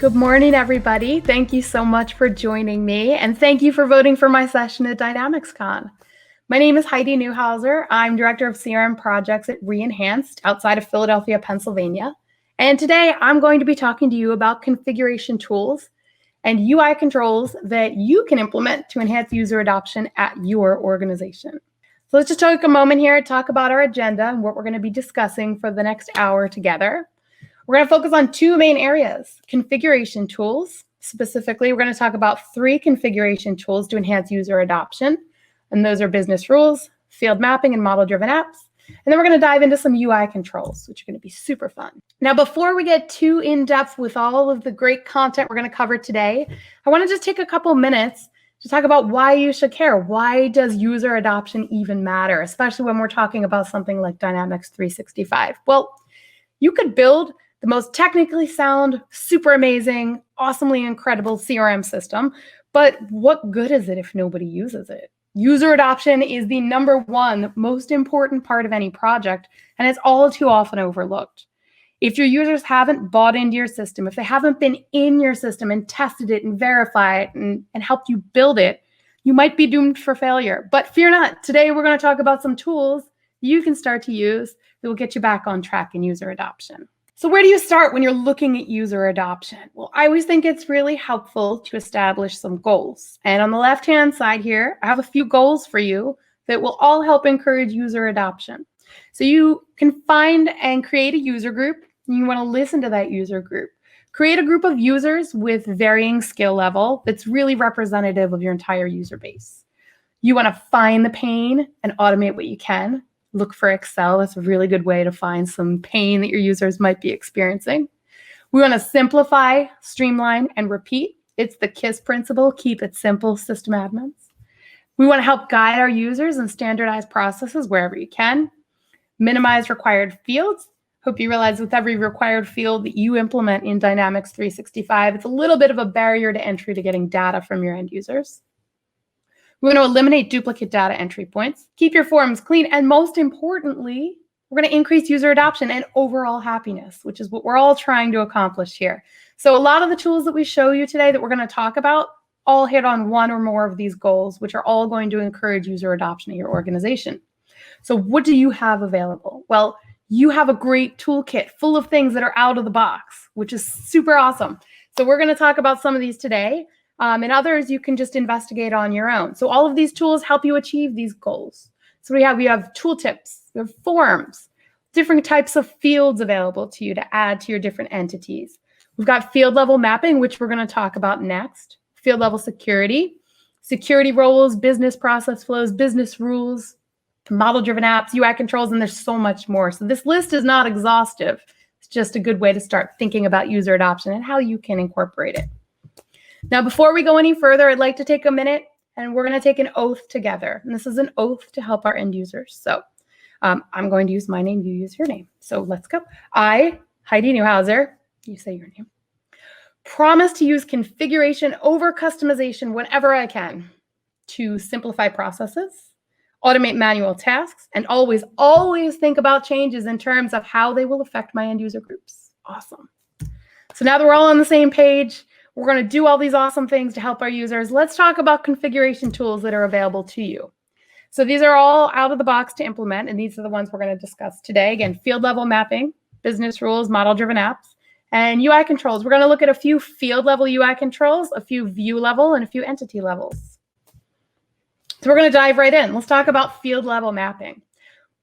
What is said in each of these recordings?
Good morning, everybody. Thank you so much for joining me, and thank you for voting for my session at DynamicsCon. My name is Heidi Neuhauser. I'm Director of CRM Projects at Re-Enhanced outside of Philadelphia, Pennsylvania. And today I'm going to be talking to you about configuration tools and UI controls that you can implement to enhance user adoption at your organization. So let's just take a moment here to talk about our agenda and what we're going to be discussing for the next hour together. We're going to focus on two main areas: configuration tools. Specifically, we're going to talk about 3 configuration tools to enhance user adoption. And those are business rules, field mapping, and model-driven apps. And then we're going to dive into some UI controls, which are going to be super fun. Now, before we get too in-depth with all of the great content we're going to cover today, I want to just take a couple minutes to talk about why you should care. Why does user adoption even matter, especially when we're talking about something like Dynamics 365? Well, you could build the most technically sound, super amazing, awesomely incredible CRM system, but what good is it if nobody uses it? User adoption is the #1 most important part of any project, and it's all too often overlooked. If your users haven't bought into your system, if they haven't been in your system and tested it and verified it and helped you build it, you might be doomed for failure. But fear not. Today, we're going to talk about some tools you can start to use that will get you back on track in user adoption. So where do you start when you're looking at user adoption? Well, I always think it's really helpful to establish some goals. And on the left-hand side here, I have a few goals for you that will all help encourage user adoption. So you can find and create a user group. You want to listen to that user group. Create a group of users with varying skill level that's really representative of your entire user base. You want to find the pain and automate what you can. Look for Excel. That's a really good way to find some pain that your users might be experiencing. We want to simplify, streamline, and repeat. It's the KISS principle, keep it simple, system admins. We want to help guide our users and standardize processes wherever you can. Minimize required fields. Hope you realize with every required field that you implement in Dynamics 365, it's a little bit of a barrier to entry to getting data from your end users. We're going to eliminate duplicate data entry points, keep your forms clean, and most importantly, we're going to increase user adoption and overall happiness, which is what we're all trying to accomplish here. So a lot of the tools that we show you today that we're going to talk about all hit on one or more of these goals, which are all going to encourage user adoption at your organization. So what do you have available? Well, you have a great toolkit full of things that are out of the box, which is super awesome. So we're going to talk about some of these today. And others you can just investigate on your own. So all of these tools help you achieve these goals. So we have tooltips, we have forms, different types of fields available to you to add to your different entities. We've got field level mapping, which we're going to talk about next. Field level security, security roles, business process flows, business rules, model-driven apps, UI controls, and there's so much more. So this list is not exhaustive. It's just a good way to start thinking about user adoption and how you can incorporate it. Now, before we go any further, I'd like to take a minute and we're going to take an oath together. And this is an oath to help our end users. So I'm going to use my name, you use your name. So let's go. I, Heidi Neuhauser, you say your name, promise to use configuration over customization whenever I can to simplify processes, automate manual tasks, and always think about changes in terms of how they will affect my end user groups. Awesome. So now that we're all on the same page, we're going to do all these awesome things to help our users. Let's talk about configuration tools that are available to you. So these are all out of the box to implement, and these are the ones we're going to discuss today. Again, field level mapping, business rules, model-driven apps, and UI controls. We're going to look at a few field level UI controls, a few view level, and a few entity levels. So we're going to dive right in. Let's talk about field level mapping.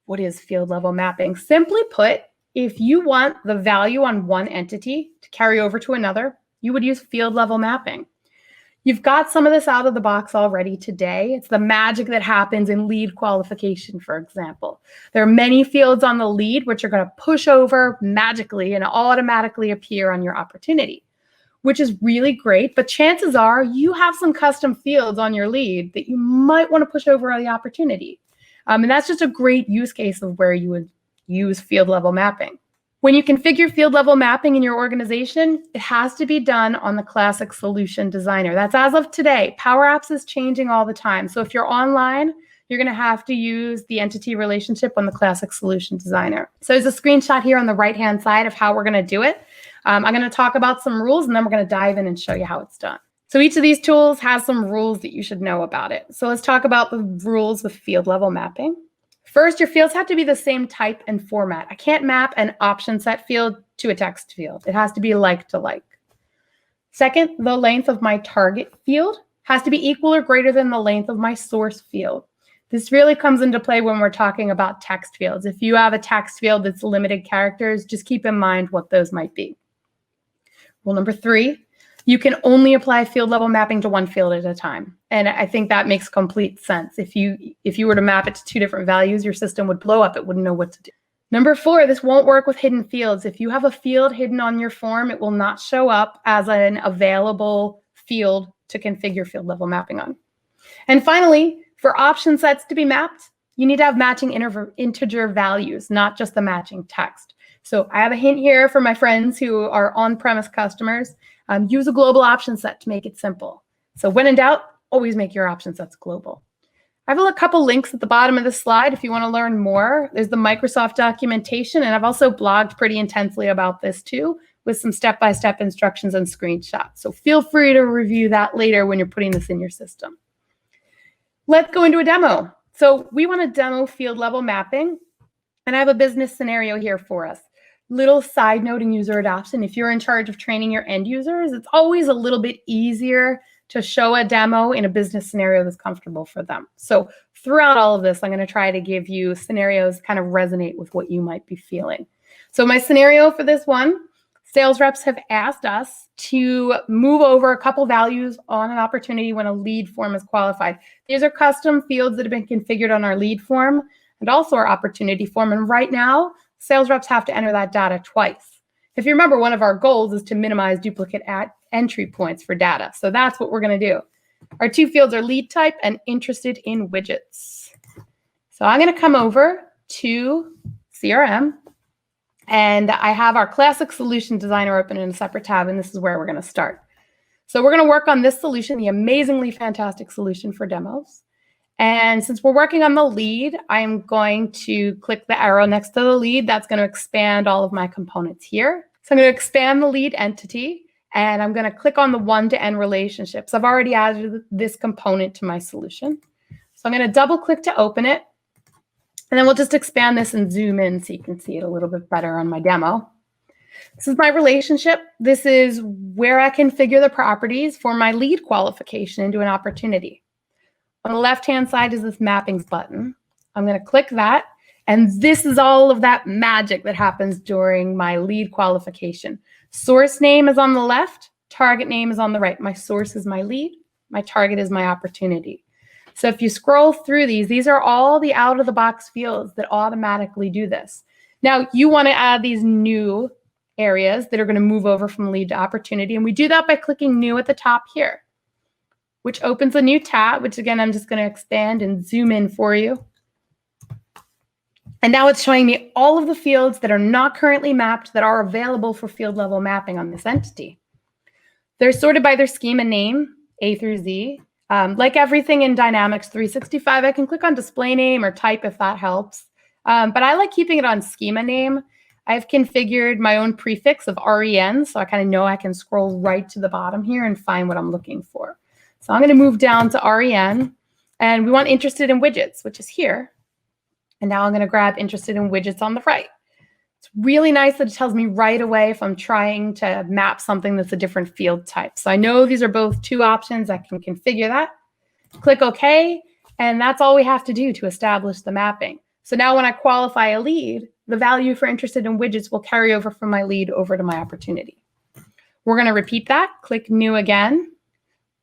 What is field level mapping? Simply put, if you want the value on one entity to carry over to another, you would use field level mapping. You've got some of this out of the box already today. It's the magic that happens in lead qualification, for example. There are many fields on the lead which are going to push over magically and automatically appear on your opportunity, which is really great. But chances are you have some custom fields on your lead that you might want to push over on the opportunity. And that's just a great use case of where you would use field level mapping. When you configure field level mapping in your organization, it has to be done on the classic solution designer. That's as of today. Powerapps is changing all the time. So if you're online, you're going to have to use the entity relationship on the classic solution designer. So there's a screenshot here on the right-hand side of how we're going to do it. I'm going to talk about some rules, and then we're going to dive in and show you how it's done. So each of these tools has some rules that you should know about it. So let's talk about the rules with field level mapping. First, your fields have to be the same type and format. I can't map an option set field to a text field. It has to be like to like. Second, the length of my target field has to be equal or greater than the length of my source field. This really comes into play when we're talking about text fields. If you have a text field that's limited characters, just keep in mind what those might be. Rule number 3, you can only apply field level mapping to one field at a time. And I think that makes complete sense. If you were to map it to 2 different values, your system would blow up. It wouldn't know what to do. Number 4, this won't work with hidden fields. If you have a field hidden on your form, it will not show up as an available field to configure field level mapping on. And finally, for option sets to be mapped, you need to have matching integer values, not just the matching text. So I have a hint here for my friends who are on-premise customers. Use a global option set to make it simple. So when in doubt, always make your option sets global. I have a couple links at the bottom of the slide if you want to learn more. There's the Microsoft documentation, and I've also blogged pretty intensely about this too, with some step-by-step instructions and screenshots. So feel free to review that later when you're putting this in your system. Let's go into a demo. So we want to demo field level mapping, and I have a business scenario here for us. Little side note in user adoption, if you're in charge of training your end users, it's always a little bit easier to show a demo in a business scenario that's comfortable for them. So throughout all of this, I'm going to try to give you scenarios that kind of resonate with what you might be feeling. So my scenario for this one, sales reps have asked us to move over a couple values on an opportunity when a lead form is qualified. These are custom fields that have been configured on our lead form and also our opportunity form. And right now, sales reps have to enter that data twice. If you remember, one of our goals is to minimize duplicate entry points for data. So that's what we're going to do. Our 2 fields are lead type and interested in widgets. So I'm going to come over to CRM, and I have our classic solution designer open in a separate tab, and this is where we're going to start. So we're going to work on this solution, the amazingly fantastic solution for demos. And since we're working on the lead, I'm going to click the arrow next to the lead. That's going to expand all of my components here. So I'm going to expand the lead entity, and I'm going to click on the one-to-N relationships. I've already added this component to my solution. So I'm going to double click to open it. And then we'll just expand this and zoom in so you can see it a little bit better on my demo. This is my relationship. This is where I configure the properties for my lead qualification into an opportunity. On the left-hand side is this mappings button. I'm going to click that, and this is all of that magic that happens during my lead qualification. Source name is on the left, target name is on the right. My source is my lead, my target is my opportunity. So if you scroll through these are all the out-of-the-box fields that automatically do this. Now, you want to add these new areas that are going to move over from lead to opportunity, and we do that by clicking new at the top here, which opens a new tab, which again, I'm just going to expand and zoom in for you. And now it's showing me all of the fields that are not currently mapped that are available for field level mapping on this entity. They're sorted by their schema name, A through Z. Like everything in Dynamics 365, I can click on display name or type if that helps. But I like keeping it on schema name. I've configured my own prefix of REN, so I kind of know I can scroll right to the bottom here and find what I'm looking for. So I'm going to move down to REN, and we want interested in widgets, which is here. And now I'm going to grab interested in widgets on the right. It's really nice that it tells me right away if I'm trying to map something that's a different field type. So I know these are both 2 options. I can configure that. Click OK, and that's all we have to do to establish the mapping. So now when I qualify a lead, the value for interested in widgets will carry over from my lead over to my opportunity. We're going to repeat that. Click new again.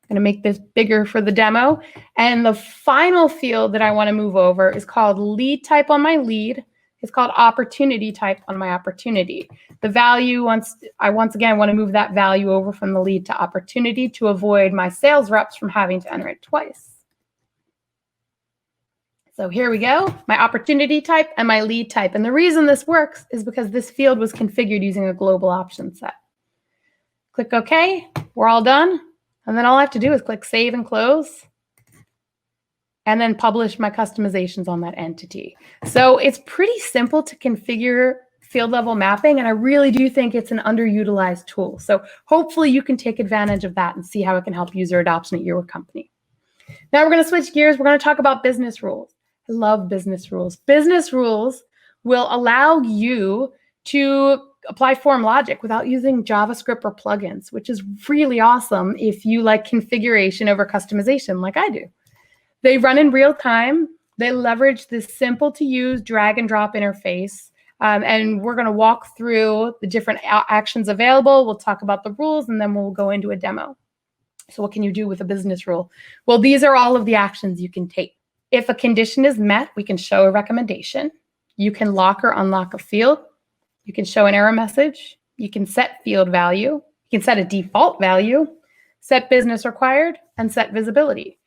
I'm going to make this bigger for the demo. And the final field that I want to move over is called lead type on my lead. It's called opportunity type on my opportunity. The value, once again want to move that value over from the lead to opportunity to avoid my sales reps from having to enter it twice. So here we go, my opportunity type and my lead type. And the reason this works is because this field was configured using a global option set. Click OK, we're all done. And then all I have to do is click Save and Close, and then publish my customizations on that entity. So it's pretty simple to configure field level mapping, and I really do think it's an underutilized tool. So hopefully you can take advantage of that and see how it can help user adoption at your company. Now we're going to switch gears. We're going to talk about business rules. I love business rules. Business rules will allow you to apply form logic without using JavaScript or plugins, which is really awesome if you like configuration over customization like I do. They run in real time. They leverage this simple to use drag and drop interface. And we're going to walk through the different actions available. We'll talk about the rules, and then we'll go into a demo. So what can you do with a business rule? Well, these are all of the actions you can take. If a condition is met, we can show a recommendation. You can lock or unlock a field. You can show an error message. You can set field value. You can set a default value, set business required, and set visibility.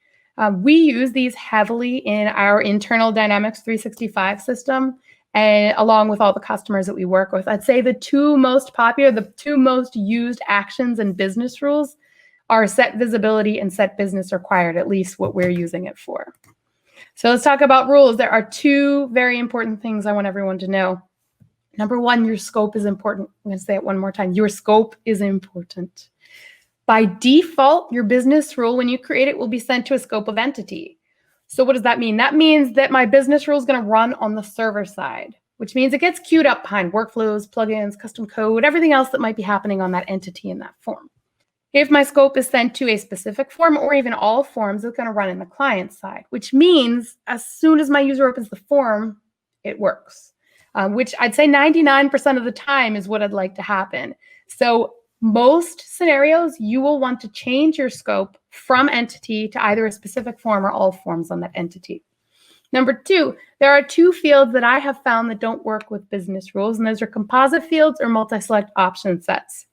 We use these heavily in our internal Dynamics 365 system, and along with all the customers that we work with. I'd say the two most popular, the two most used actions and business rules are set visibility and set business required, at least what we're using it for. So let's talk about rules. There are two very important things I want everyone to know. Number one, your scope is important. I'm going to say it one more time. Your scope is important. By default, your business rule, when you create it, will be sent to a scope of entity. So what does that mean? That means that my business rule is going to run on the server side, which means it gets queued up behind workflows, plugins, custom code, everything else that might be happening on that entity in that form. If my scope is sent to a specific form or even all forms, it's going to run in the client side, which means as soon as my user opens the form, it works. Which I'd say 99% of the time is what I'd like to happen. So most scenarios, you will want to change your scope from entity to either a specific form or all forms on that entity. Number two, there are two fields that I have found that don't work with business rules, and those are composite fields or multi-select option sets.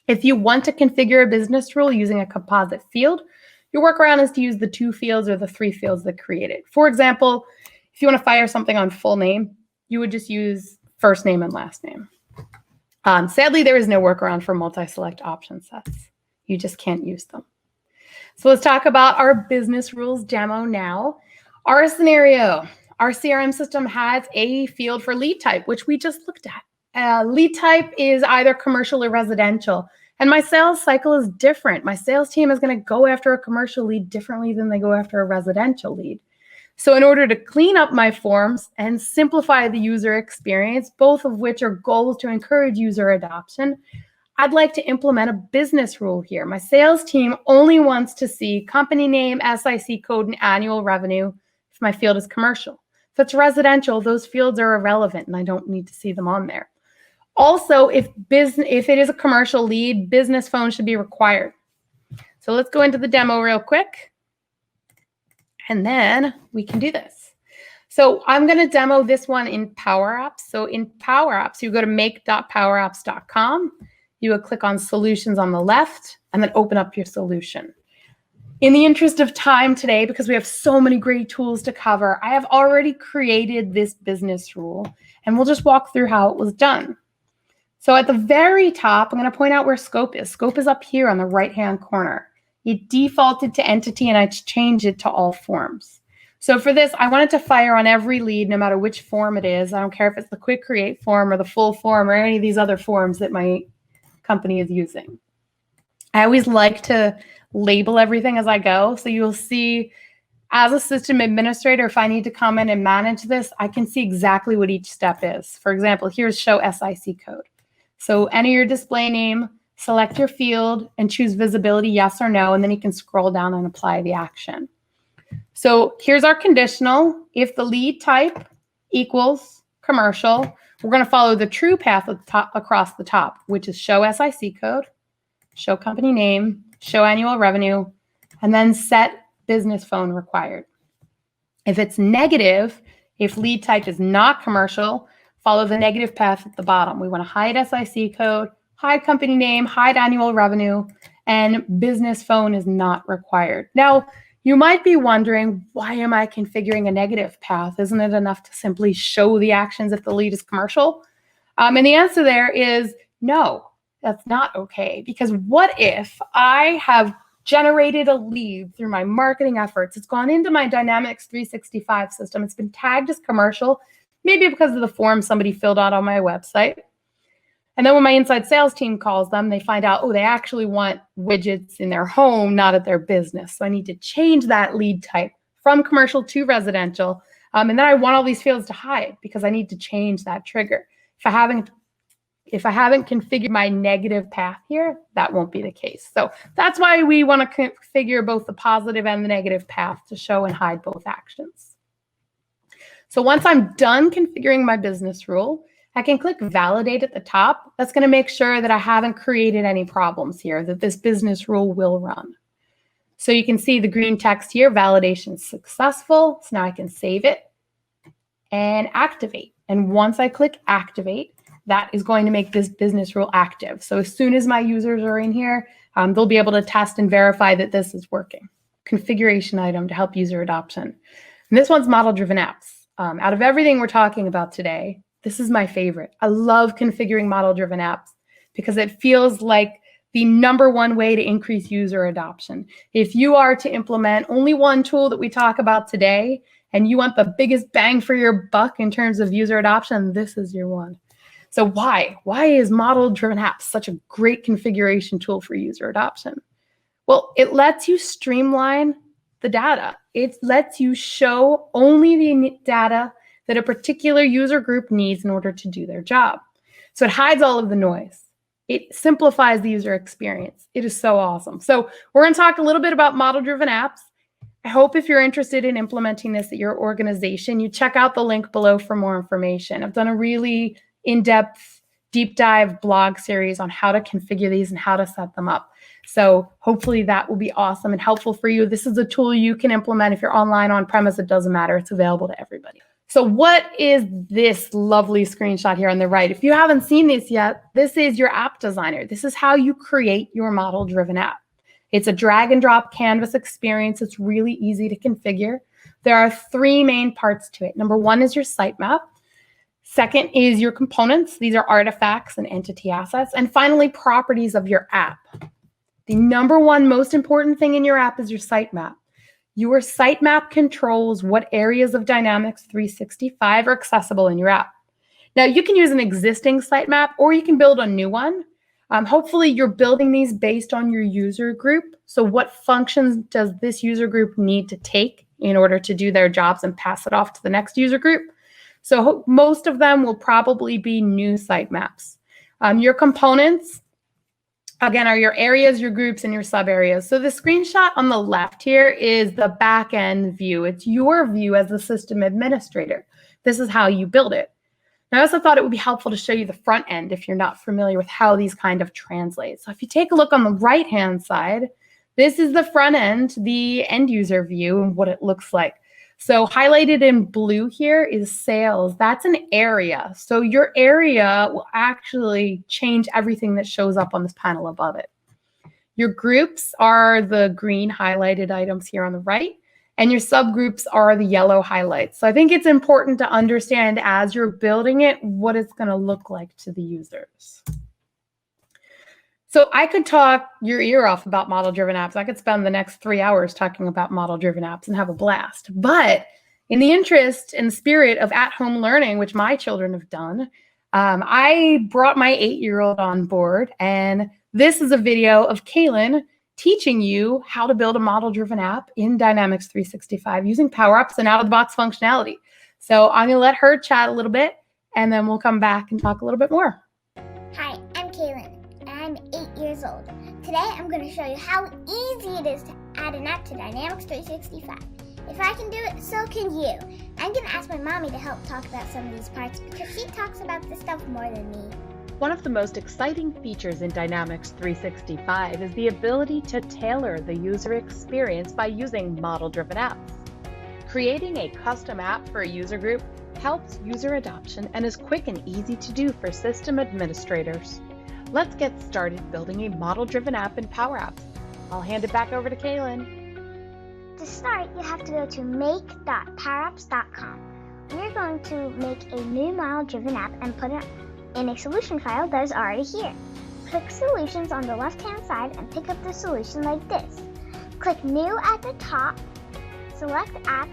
If you want to configure a business rule using a composite field, your workaround is to use the two fields or the three fields that create it. For example, if you want to fire something on full name, you would just use first name and last name. Sadly, there is no workaround for multi-select option sets. You just can't use them. So let's talk about our business rules demo now. Our scenario, our CRM system has a field for lead type, which we just looked at. Lead type is either commercial or residential. And my sales cycle is different. My sales team is going to go after a commercial lead differently than they go after a residential lead. So in order to clean up my forms and simplify the user experience, both of which are goals to encourage user adoption, I'd like to implement a business rule here. My sales team only wants to see company name, SIC code, and annual revenue if my field is commercial. If it's residential, those fields are irrelevant and I don't need to see them on there. Also, if it is a commercial lead, business phone should be required. So let's go into the demo real quick. And then we can do this. So I'm going to demo this one in Powerapps. So in Powerapps, you go to make.powerapps.com. You would click on solutions on the left and then open up your solution. In the interest of time today, because we have so many great tools to cover, I have already created this business rule and we'll just walk through how it was done. So at the very top, I'm going to point out where scope is. Scope is up here on the right-hand corner. It defaulted to entity and I changed it to all forms. So for this, I want it to fire on every lead, no matter which form it is. I don't care if it's the quick create form or the full form or any of these other forms that my company is using. I always like to label everything as I go. So you'll see as a system administrator, if I need to come in and manage this, I can see exactly what each step is. For example, here's show SIC code. So enter your display name, select your field and choose visibility, yes or no, and then you can scroll down and apply the action. So here's our conditional. If the lead type equals commercial, we're going to follow the true path across the top, which is show SIC code, show company name, show annual revenue, and then set business phone required. If it's negative, if lead type is not commercial, follow the negative path at the bottom. We want to hide SIC code, hide company name, hide annual revenue, and business phone is not required. Now, you might be wondering, why am I configuring a negative path? Isn't it enough to simply show the actions if the lead is commercial? And the answer there is no, that's not okay. Because what if I have generated a lead through my marketing efforts? It's gone into my Dynamics 365 system. It's been tagged as commercial. maybe because of the form somebody filled out on my website. And then when my inside sales team calls them, they find out, oh, they actually want widgets in their home, not at their business. So I need to change that lead type from commercial to residential. And then I want all these fields to hide because I need to change that trigger. If I haven't configured my negative path here, that won't be the case. So that's why we want to configure both the positive and the negative path to show and hide both actions. So once I'm done configuring my business rule, I can click validate at the top. That's going to make sure that I haven't created any problems here, that this business rule will run. So you can see the green text here, validation successful. So now I can save it and activate. And once I click activate, that is going to make this business rule active. So as soon as my users are in here, they'll be able to test and verify that this is working. Configuration item to help user adoption. And this one's model-driven apps. Out of everything we're talking about today, this is my favorite. I love configuring model-driven apps because it feels like the #1 way to increase user adoption. If you are to implement only one tool that we talk about today, and you want the biggest bang for your buck in terms of user adoption, this is your one. So why? Why is model-driven apps such a great configuration tool for user adoption? Well, it lets you streamline the data. It lets you show only the data that a particular user group needs in order to do their job. So it hides all of the noise. It simplifies the user experience. It is so awesome. So we're going to talk a little bit about model-driven apps. I hope if you're interested in implementing this at your organization, you check out the link below for more information. I've done a really in-depth, deep dive blog series on how to configure these and how to set them up. So hopefully that will be awesome and helpful for you. This is a tool you can implement if you're online, on-premise, it doesn't matter. It's available to everybody. So what is this lovely screenshot here on the right? If you haven't seen this yet, this is your app designer. This is how you create your model-driven app. It's a drag and drop canvas experience. It's really easy to configure. There are 3 main parts to it. #1 is your sitemap. Second is your components. These are artifacts and entity assets. And finally, properties of your app. The #1 most important thing in your app is your sitemap. Your sitemap controls what areas of Dynamics 365 are accessible in your app. Now, you can use an existing sitemap or you can build a new one. Hopefully, you're building these based on your user group. So what functions does this user group need to take in order to do their jobs and pass it off to the next user group? So most of them will probably be new sitemaps. Your components, again, are your areas, your groups, and your sub areas. So the screenshot on the left here is the back end view. It's your view as the system administrator. This is how you build it. I also thought it would be helpful to show you the front end if you're not familiar with how these kind of translate. So if you take a look on the right-hand side, this is the front end, the end user view, and what it looks like. So highlighted in blue here is sales. That's an area. So your area will actually change everything that shows up on this panel above it. Your groups are the green highlighted items here on the right, and your subgroups are the yellow highlights. So I think it's important to understand as you're building it, what it's going to look like to the users. So I could talk your ear off about model-driven apps. I could spend the next 3 hours talking about model-driven apps and have a blast. But in the interest and spirit of at-home learning, which my children have done, I brought my 8-year-old on board. And this is a video of Kaylin teaching you how to build a model-driven app in Dynamics 365 using Powerapps and out-of-the-box functionality. So I'm going to let her chat a little bit, and then we'll come back and talk a little bit more. Hi, I'm Kaylin. I'm 8 years old. Today I'm going to show you how easy it is to add an app to Dynamics 365. If I can do it, so can you. I'm going to ask my mommy to help talk about some of these parts because she talks about this stuff more than me. One of the most exciting features in Dynamics 365 is the ability to tailor the user experience by using model-driven apps. Creating a custom app for a user group helps user adoption and is quick and easy to do for system administrators. Let's get started building a model-driven app in Powerapps. I'll hand it back over to Kaylin. To start, you have to go to make.powerapps.com. We're going to make a new model-driven app and put it in a solution file that is already here. Click Solutions on the left-hand side and pick up the solution like this. Click New at the top, select App,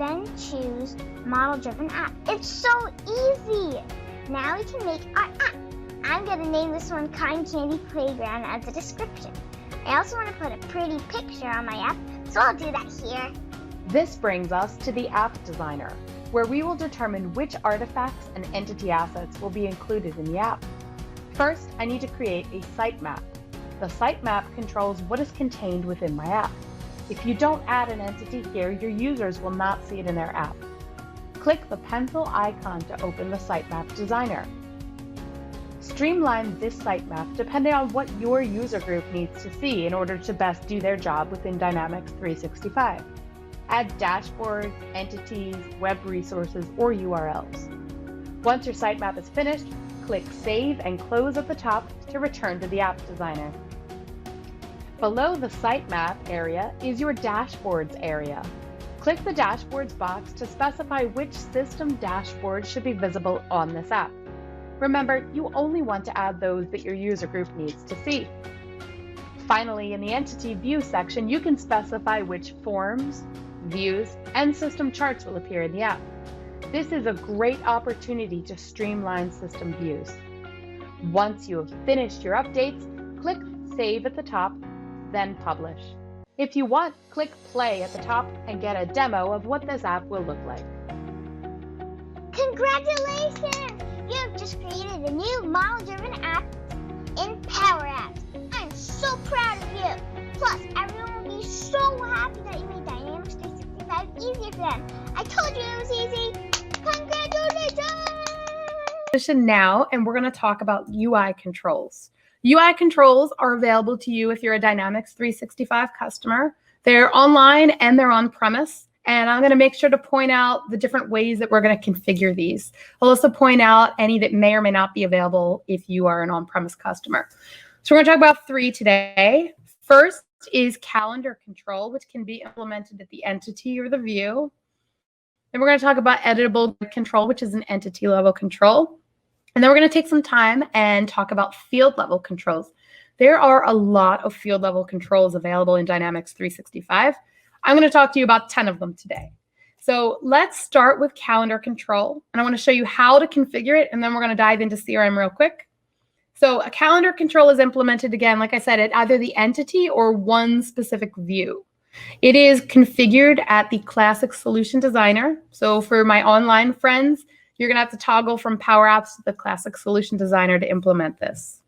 then choose Model Driven App. It's so easy. Now we can make our app. I'm going to name this one Cotton Candy Playground as a description. I also want to put a pretty picture on my app, so I'll do that here. This brings us to the App Designer, where we will determine which artifacts and entity assets will be included in the app. First, I need to create a sitemap. The sitemap controls what is contained within my app. If you don't add an entity here, your users will not see it in their app. Click the pencil icon to open the sitemap designer. Streamline this sitemap depending on what your user group needs to see in order to best do their job within Dynamics 365. Add dashboards, entities, web resources, or URLs. Once your sitemap is finished, click Save and Close at the top to return to the App Designer. Below the sitemap area is your dashboards area. Click the dashboards box to specify which system dashboard should be visible on this app. Remember, you only want to add those that your user group needs to see. Finally, in the Entity View section, you can specify which forms, views, and system charts will appear in the app. This is a great opportunity to streamline system views. Once you have finished your updates, click Save at the top, then Publish. If you want, click Play at the top and get a demo of what this app will look like. Congratulations! You have just created a new model-driven app in Powerapps. I'm so proud of you. Plus, everyone will be so happy that you made Dynamics 365 easier for them. I told you it was easy. Congratulations! Now, and we're going to talk about UI controls. UI controls are available to you if you're a Dynamics 365 customer. They're online and they're on-premise. And I'm going to make sure to point out the different ways that we're going to configure these. I'll also point out any that may or may not be available if you are an on-premise customer. So we're going to talk about 3 today. First is calendar control, which can be implemented at the entity or the view. Then we're going to talk about editable control, which is an entity level control. And then we're going to take some time and talk about field level controls. There are a lot of field level controls available in Dynamics 365. I'm going to talk to you about 10 of them today. So let's start with calendar control. And I want to show you how to configure it. And then we're going to dive into CRM real quick. So a calendar control is implemented, again, like I said, at either the entity or one specific view. It is configured at the Classic Solution Designer. So for my online friends, you're going to have to toggle from Powerapps to the Classic Solution Designer to implement this.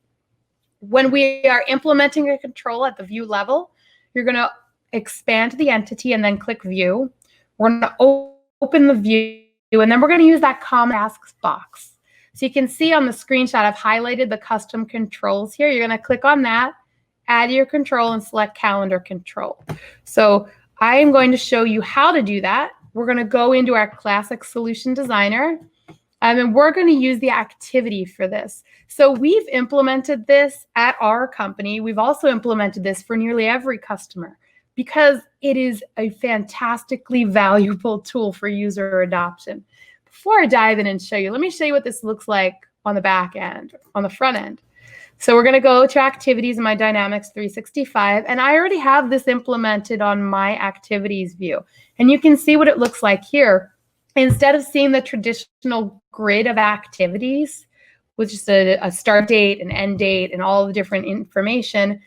When we are implementing a control at the view level, you're going to expand the entity and then click View. We're going to open the view, and then we're going to use that Common Tasks box. So you can see on the screenshot, I've highlighted the custom controls here. You're going to click on that, add your control, and select Calendar Control. So I am going to show you how to do that. We're going to go into our Classic Solution Designer, and we're going to use the activity for this. So we've implemented this at our company. We've also implemented this for nearly every customer because it is a fantastically valuable tool for user adoption. Before I dive in and show you, let me show you what this looks like on the back end, on the front end. So we're going to go to activities in my Dynamics 365, and I already have this implemented on my activities view. And you can see what it looks like here. Instead of seeing the traditional grid of activities with just a start date, an end date, and all the different information,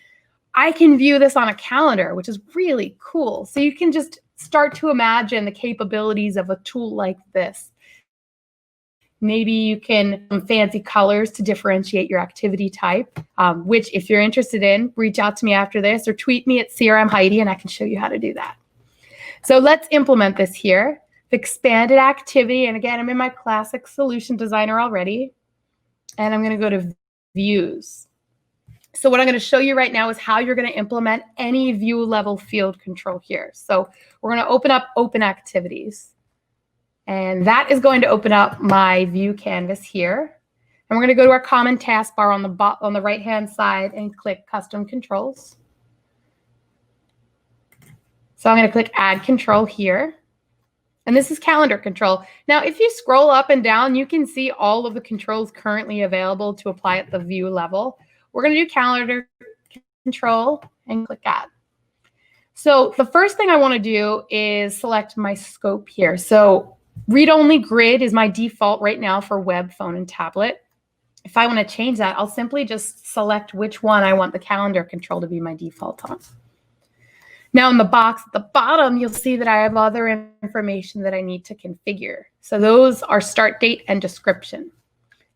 I can view this on a calendar, which is really cool. So you can just start to imagine the capabilities of a tool like this. Maybe you can some fancy colors to differentiate your activity type, which if you're interested in, reach out to me after this or tweet me at CRM Heidi and I can show you how to do that. So let's implement this here. Expanded activity. And again, I'm in my Classic Solution Designer already. And I'm going to go to Views. So what I'm going to show you right now is how you're going to implement any view level field control here. So we're going to open up Open Activities. And that is going to open up my view canvas here. And we're going to go to our common taskbar on the right-hand side and click Custom Controls. So I'm going to click Add Control here. And this is calendar control. Now, if you scroll up and down, you can see all of the controls currently available to apply at the view level. We're going to do calendar control and click Add. So the first thing I want to do is select my scope here. So read-only grid is my default right now for web, phone, and tablet. If I want to change that, I'll simply just select which one I want the calendar control to be my default on. Now in the box at the bottom, you'll see that I have other information that I need to configure. So those are start date and description.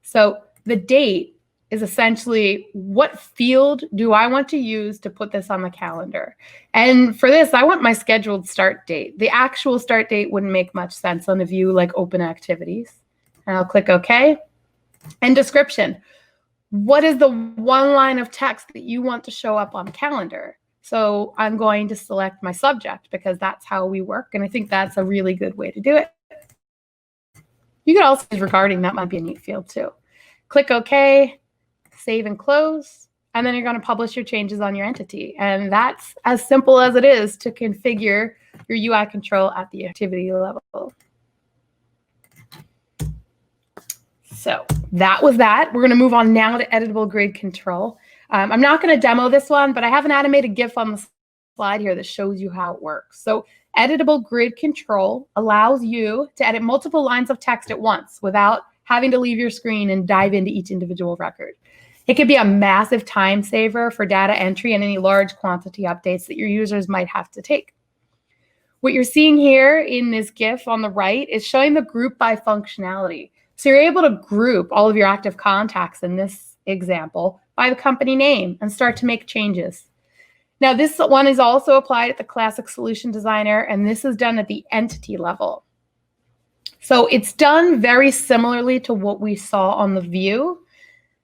So the date is essentially what field do I want to use to put this on the calendar. And for this, I want my scheduled start date. The actual start date wouldn't make much sense on the view like open activities. And I'll click OK. And description. What is the one line of text that you want to show up on the calendar? So I'm going to select my subject because that's how we work. And I think that's a really good way to do it. You could also use regarding. That might be a neat field too. Click OK. Save and close, and then you're going to publish your changes on your entity. And that's as simple as it is to configure your UI control at the activity level. So that was that. We're going to move on now to editable grid control. I'm not going to demo this one, but I have an animated GIF on the slide here that shows you how it works. So editable grid control allows you to edit multiple lines of text at once without having to leave your screen and dive into each individual record. It could be a massive time saver for data entry and any large quantity updates that your users might have to take. What you're seeing here in this GIF on the right is showing the group by functionality. So you're able to group all of your active contacts in this example by the company name and start to make changes. Now this one is also applied at the classic solution designer, and this is done at the entity level. So it's done very similarly to what we saw on the view.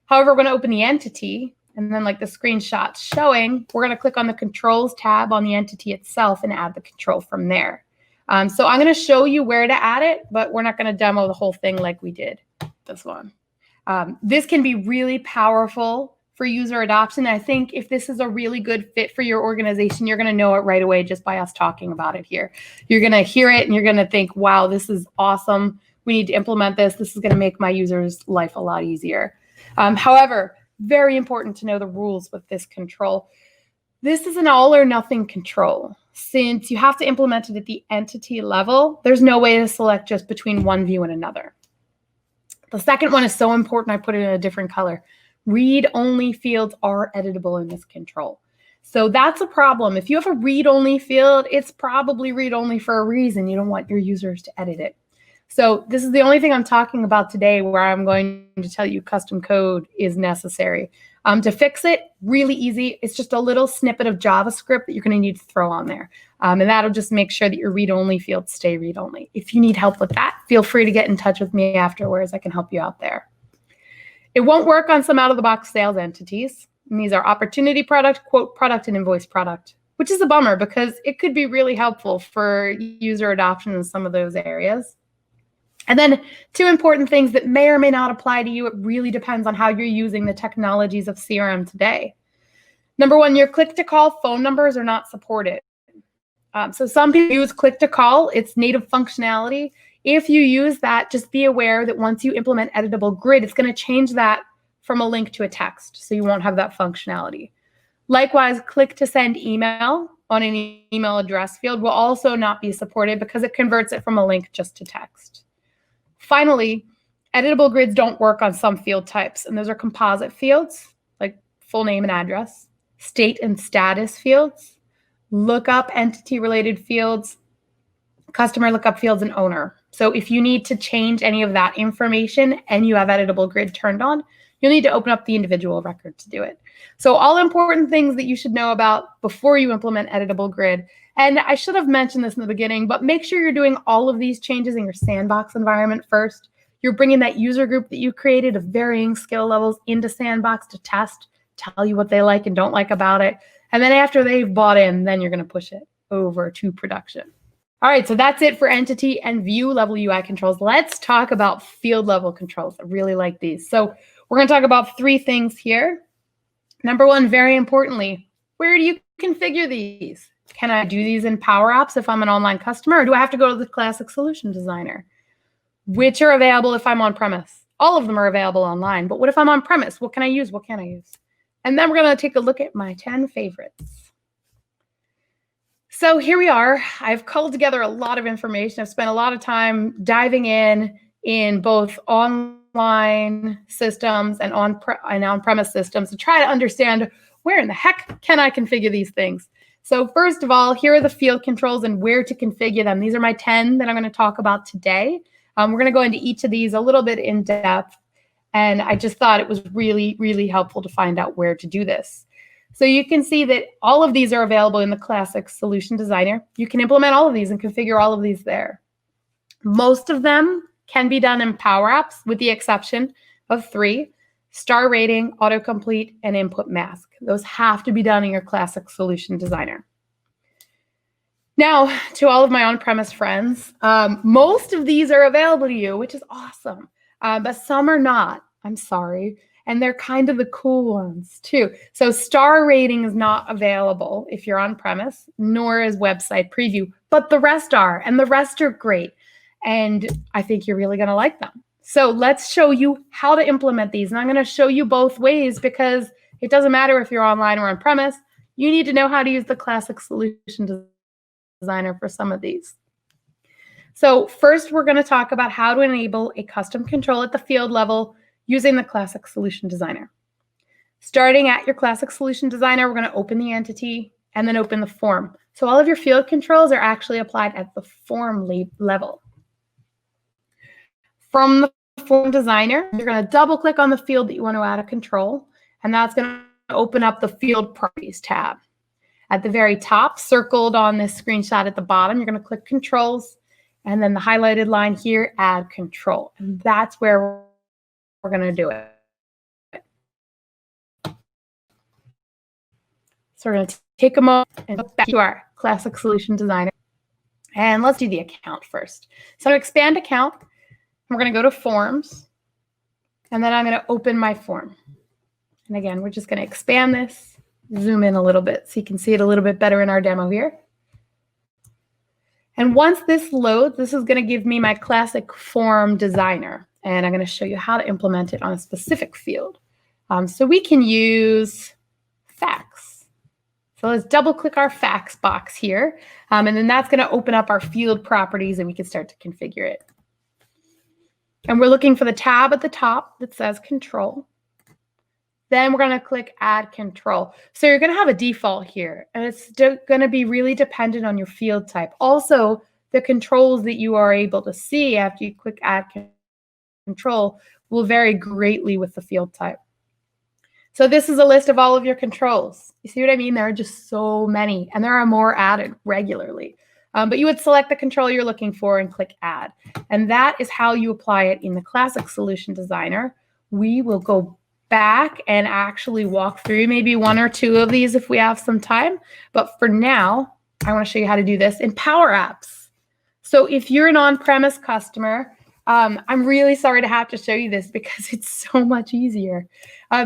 However, we're going to open the entity, and then like the screenshot's showing, we're going to click on the controls tab on the entity itself and add the control from there. So I'm going to show you where to add it, but we're not going to demo the whole thing like we did this one. This can be really powerful for user adoption. I think if this is a really good fit for your organization, you're going to know it right away just by us talking about it here. You're going to hear it and you're going to think, wow, this is awesome. We need to implement this. This is going to make my users' life a lot easier. However, very important to know the rules with this control. This is an all or nothing control. Since you have to implement it at the entity level, there's no way to select just between one view and another. The second one is so important, I put it in a different color. Read-only fields are editable in this control. So that's a problem. If you have a read-only field, it's probably read-only for a reason. You don't want your users to edit it. So this is the only thing I'm talking about today where I'm going to tell you custom code is necessary. To fix it, really easy. It's just a little snippet of JavaScript that you're going to need to throw on there. And that'll just make sure that your read-only fields stay read-only. If you need help with that, feel free to get in touch with me afterwards. I can help you out there. It won't work on some out-of-the-box sales entities. And these are opportunity product, quote product, and invoice product, which is a bummer because it could be really helpful for user adoption in some of those areas. And then two important things that may or may not apply to you. It really depends on how you're using the technologies of CRM today. Number one, your click-to-call phone numbers are not supported. So some people use click-to-call. It's native functionality. If you use that, just be aware that once you implement Editable Grid, it's going to change that from a link to a text. So you won't have that functionality. Likewise, click-to-send email on an email address field will also not be supported because it converts it from a link just to text. Finally, editable grids don't work on some field types, and those are composite fields, like full name and address, state and status fields, lookup entity-related fields, customer lookup fields, and owner. So if you need to change any of that information and you have editable grid turned on, you'll need to open up the individual record to do it. So all important things that you should know about before you implement editable grid. And I should have mentioned this in the beginning, but make sure you're doing all of these changes in your sandbox environment first. You're bringing that user group that you created of varying skill levels into sandbox to test, tell you what they like and don't like about it. And then after they've bought in, then you're going to push it over to production. All right, so that's it for entity and view level UI controls. Let's talk about field level controls. I really like these. So we're going to talk about three things here. Number one, very importantly, where do you configure these? Can I do these in Powerapps if I'm an online customer, or do I have to go to the classic solution designer? Which are available if I'm on premise? All of them are available online, but what if I'm on premise? What can I use? What can't I use? And then we're going to take a look at my 10 favorites. So here we are. I've culled together a lot of information. I've spent a lot of time diving in both online systems and on-premise systems to try to understand where in the heck can I configure these things. So first of all, here are the field controls and where to configure them. These are my 10 that I'm going to talk about today. We're going to go into each of these a little bit in depth, and I just thought it was really, really helpful to find out where to do this. So you can see that all of these are available in the Classic Solution Designer. You can implement all of these and configure all of these there. Most of them can be done in Powerapps with the exception of 3, Star Rating, Autocomplete, and Input Mask. Those have to be done in your Classic Solution Designer. Now, to all of my on-premise friends, most of these are available to you, which is awesome, but some are not. I'm sorry. And they're kind of the cool ones too. So Star Rating is not available if you're on premise, nor is Website Preview, but the rest are, and the rest are great. And I think you're really gonna like them. So let's show you how to implement these. And I'm gonna show you both ways because it doesn't matter if you're online or on premise, you need to know how to use the Classic Solution Designer for some of these. So first we're gonna talk about how to enable a custom control at the field level using the Classic Solution Designer. Starting at your Classic Solution Designer, we're going to open the entity and then open the form. So all of your field controls are actually applied at the form level. From the form designer, you're going to double click on the field that you want to add a control, and that's going to open up the Field Properties tab. At the very top, circled on this screenshot at the bottom, you're going to click Controls, and then the highlighted line here, Add Control. And that's where we're going to do it. So we're going to take a moment and go back to our Classic Solution Designer. And let's do the account first. So to expand account, we're going to go to Forms. And then I'm going to open my form. And again, we're just going to expand this, zoom in a little bit so you can see it a little bit better in our demo here. And once this loads, this is going to give me my Classic Form Designer. And I'm going to show you how to implement it on a specific field. So we can use facts. So let's double click our facts box here. And then that's going to open up our field properties and we can start to configure it. And we're looking for the tab at the top that says Control. Then we're going to click Add Control. So you're going to have a default here, and it's going to be really dependent on your field type. Also, the controls that you are able to see after you click Add Control will vary greatly with the field type. So this is a list of all of your controls. You see what I mean? There are just so many, and there are more added regularly. But you would select the control you're looking for and click Add. And that is how you apply it in the Classic Solution Designer. We will go back and actually walk through maybe 1 or 2 of these if we have some time. But for now, I want to show you how to do this in Powerapps. So if you're an on-premise customer, I'm really sorry to have to show you this because it's so much easier.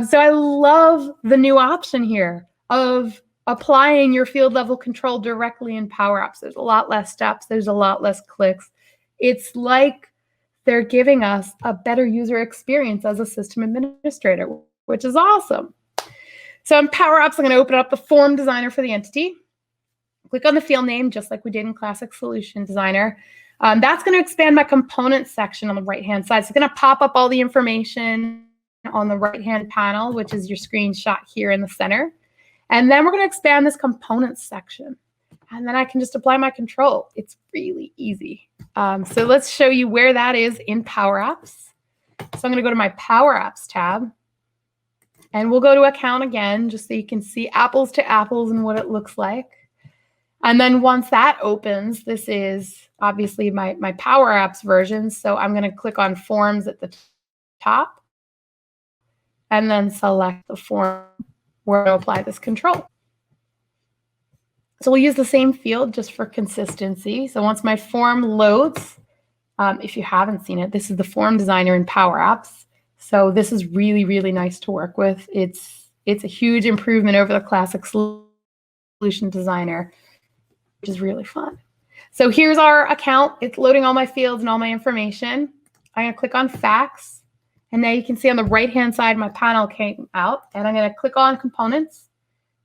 So I love the new option here of applying your field level control directly in Powerapps. There's a lot less steps. There's a lot less clicks. It's like they're giving us a better user experience as a system administrator, which is awesome. So in Powerapps, I'm going to open up the form designer for the entity. Click on the field name, just like we did in Classic Solution Designer. That's going to expand my components section on the right-hand side. So it's going to pop up all the information on the right-hand panel, which is your screenshot here in the center. And then we're going to expand this components section. And then I can just apply my control. It's really easy. So let's show you where that is in Powerapps. So I'm going to go to my Powerapps tab. And we'll go to account again, just so you can see apples to apples and what it looks like. And then once that opens, this is obviously my Powerapps version. So I'm going to click on Forms at the top and then select the form where to apply this control. So we'll use the same field just for consistency. So once my form loads, if you haven't seen it, this is the form designer in Powerapps. So this is really, really nice to work with. It's a huge improvement over the Classic Solution Designer, which is really fun. So here's our account. It's loading all my fields and all my information. I'm going to click on Facts. And now you can see on the right-hand side, my panel came out. And I'm going to click on Components.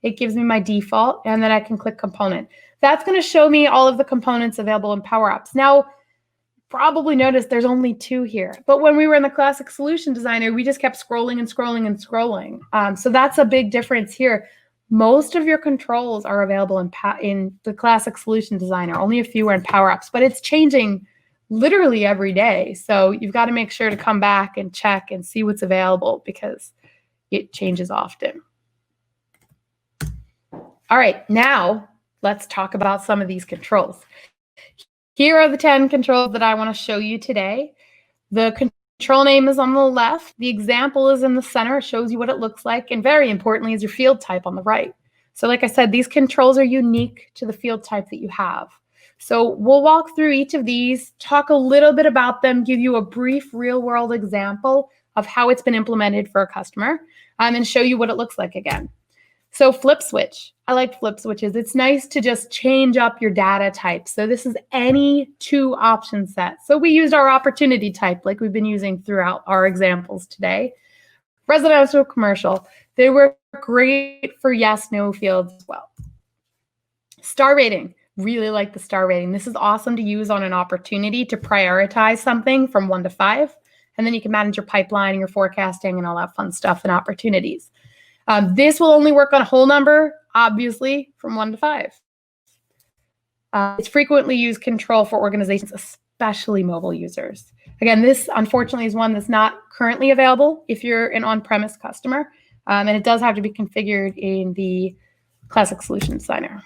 it gives me my default, and then I can click component. That's going to show me all of the components available in Powerapps. Now, probably noticed there's only 2 here, but when we were in the Classic Solution Designer, we just kept scrolling and scrolling and scrolling. So that's a big difference here. Most of your controls are available in the Classic Solution Designer. Only a few are in Powerapps, but it's changing literally every day. So you've got to make sure to come back and check and see what's available because it changes often. All right, now let's talk about some of these controls. Here are the 10 controls that I want to show you today. The control name is on the left. The example is in the center. It shows you what it looks like. And very importantly is your field type on the right. So like I said, these controls are unique to the field type that you have. So we'll walk through each of these, talk a little bit about them, give you a brief real-world example of how it's been implemented for a customer, and show you what it looks like again. So flip switch. I like flip switches. It's nice to just change up your data type. So this is any 2 option set. So we used our opportunity type like we've been using throughout our examples today. Residential, commercial. They work great for yes, no fields as well. Star rating. Really like the star rating. This is awesome to use on an opportunity to prioritize something from 1 to 5. And then you can manage your pipeline and your forecasting and all that fun stuff and opportunities. This will only work on a whole number, obviously, from 1 to 5. It's frequently used control for organizations, especially mobile users. Again, this unfortunately is one that's not currently available if you're an on-premise customer, and it does have to be configured in the Classic Solution Designer.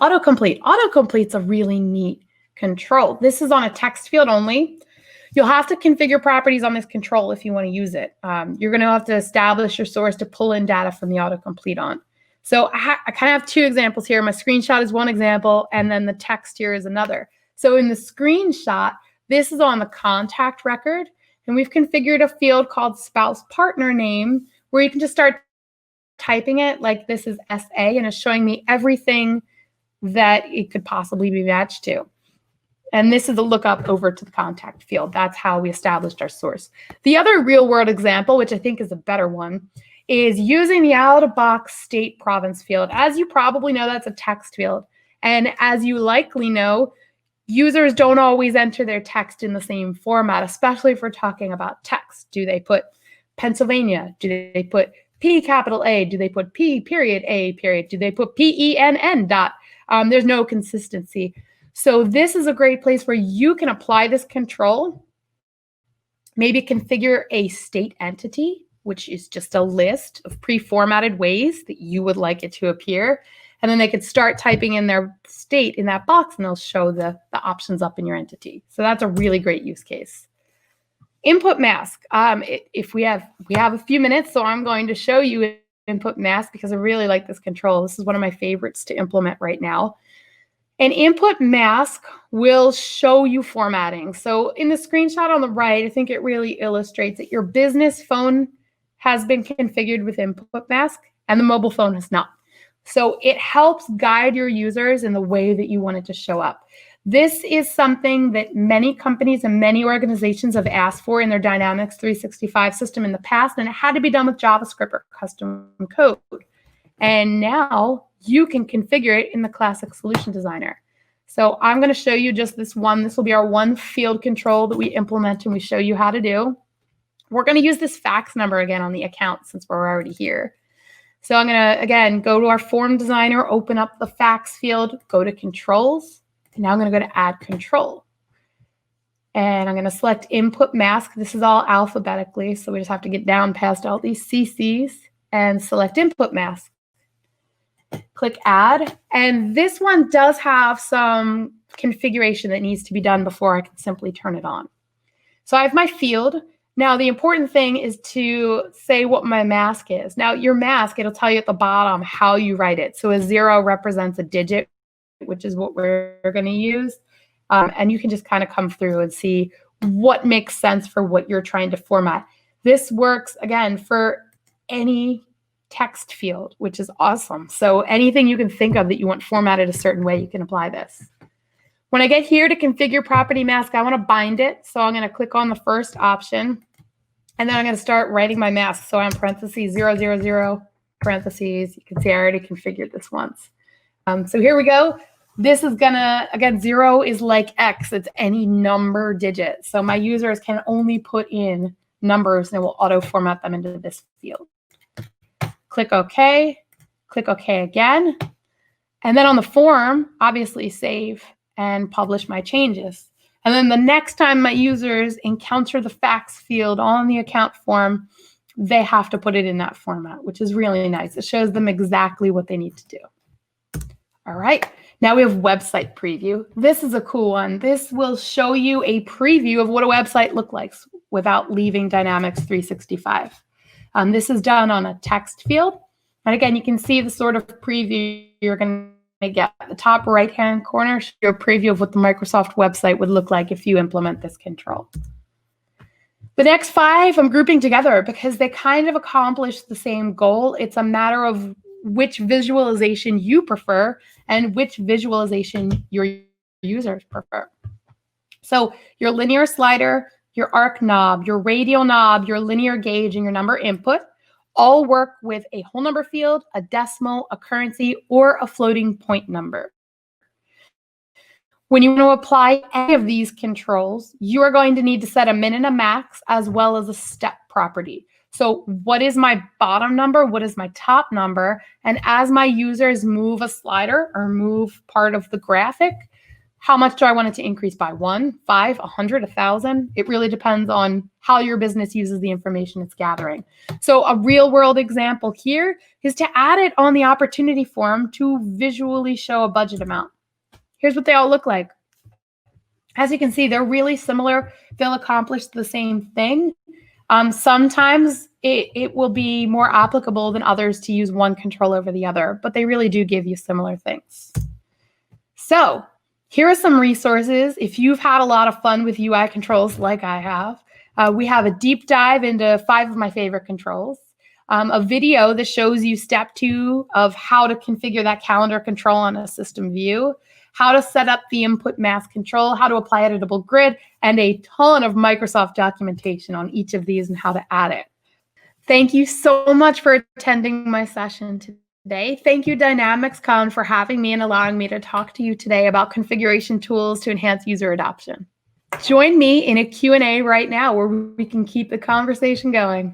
Autocomplete. Autocomplete's a really neat control. This is on a text field only. You'll have to configure properties on this control if you want to use it. You're going to have to establish your source to pull in data from the autocomplete on. So I kind of have 2 examples here. My screenshot is one example, and then the text here is another. So in the screenshot, this is on the contact record, and we've configured a field called spouse partner name where you can just start typing it like this is SA, and it's showing me everything that it could possibly be matched to. And this is a lookup over to the contact field. That's how we established our source. The other real world example, which I think is a better one, is using the out-of-box state province field. As you probably know, that's a text field. And as you likely know, users don't always enter their text in the same format, especially if we're talking about text. Do they put Pennsylvania? Do they put P capital A? Do they put P period A period? Do they put PENN dot? There's no consistency. So this is a great place where you can apply this control, maybe configure a state entity, which is just a list of pre-formatted ways that you would like it to appear. And then they could start typing in their state in that box and they'll show the options up in your entity. So that's a really great use case. Input mask. If we have a few minutes, so I'm going to show you input mask because I really like this control. This is one of my favorites to implement right now. An input mask will show you formatting. So in the screenshot on the right, I think it really illustrates that your business phone has been configured with input mask and the mobile phone has not. So it helps guide your users in the way that you want it to show up. This is something that many companies and many organizations have asked for in their Dynamics 365 system in the past, and it had to be done with JavaScript or custom code. And now you can configure it in the Classic Solution Designer. So I'm going to show you just this one. This will be our one field control that we implement and we show you how to do. We're going to use this fax number again on the account since we're already here. So I'm going to, again, go to our form designer, open up the fax field, go to controls, and now I'm going to go to add control. And I'm going to select input mask. This is all alphabetically, so we just have to get down past all these CCs and select input mask. Click add, and this one does have some configuration that needs to be done before I can simply turn it on. So I have my field. Now the important thing is to say what my mask is. Now your mask, it'll tell you at the bottom how you write it. So a 0 represents a digit, which is what we're going to use. And you can just kind of come through and see what makes sense for what you're trying to format. This works, again, for any text field, which is awesome. So anything you can think of that you want formatted a certain way, you can apply this. When I get here to configure property mask, I want to bind it. So I'm going to click on the first option, and then I'm going to start writing my mask. So I'm parentheses 000 parentheses. You can see I already configured this once. So here we go. This is gonna, again, 0 is like X. It's any number digit. So my users can only put in numbers and it will auto format them into this field. Click OK. Click OK again. And then on the form, obviously save and publish my changes. And then the next time my users encounter the facts field on the account form, they have to put it in that format, which is really nice. It shows them exactly what they need to do. All right, now we have website preview. This is a cool one. This will show you a preview of what a website looks like without leaving Dynamics 365. This is done on a text field. And again, you can see the sort of preview you're going to get. At the top right-hand corner shows you a preview of what the Microsoft website would look like if you implement this control. The next 5 I'm grouping together because they kind of accomplish the same goal. It's a matter of which visualization you prefer and which visualization your users prefer. So your linear slider, your arc knob, your radial knob, your linear gauge, and your number input all work with a whole number field, a decimal, a currency, or a floating point number. When you want to apply any of these controls, you are going to need to set a min and a max as well as a step property. So what is my bottom number? What is my top number? And as my users move a slider or move part of the graphic, how much do I want it to increase by? 1, 5, 100, 1,000? It really depends on how your business uses the information it's gathering. So a real world example here is to add it on the opportunity form to visually show a budget amount. Here's what they all look like. As you can see, they're really similar. They'll accomplish the same thing. Sometimes it will be more applicable than others to use one control over the other, but they really do give you similar things. So here are some resources. If you've had a lot of fun with UI controls like I have, we have a deep dive into 5 of my favorite controls, a video that shows you step 2 of how to configure that calendar control on a system view, how to set up the input mask control, how to apply editable grid, and a ton of Microsoft documentation on each of these and how to add it. Thank you so much for attending my session today. Thank you, DynamicsCon, for having me and allowing me to talk to you today about configuration tools to enhance user adoption. Join me in a Q&A right now where we can keep the conversation going.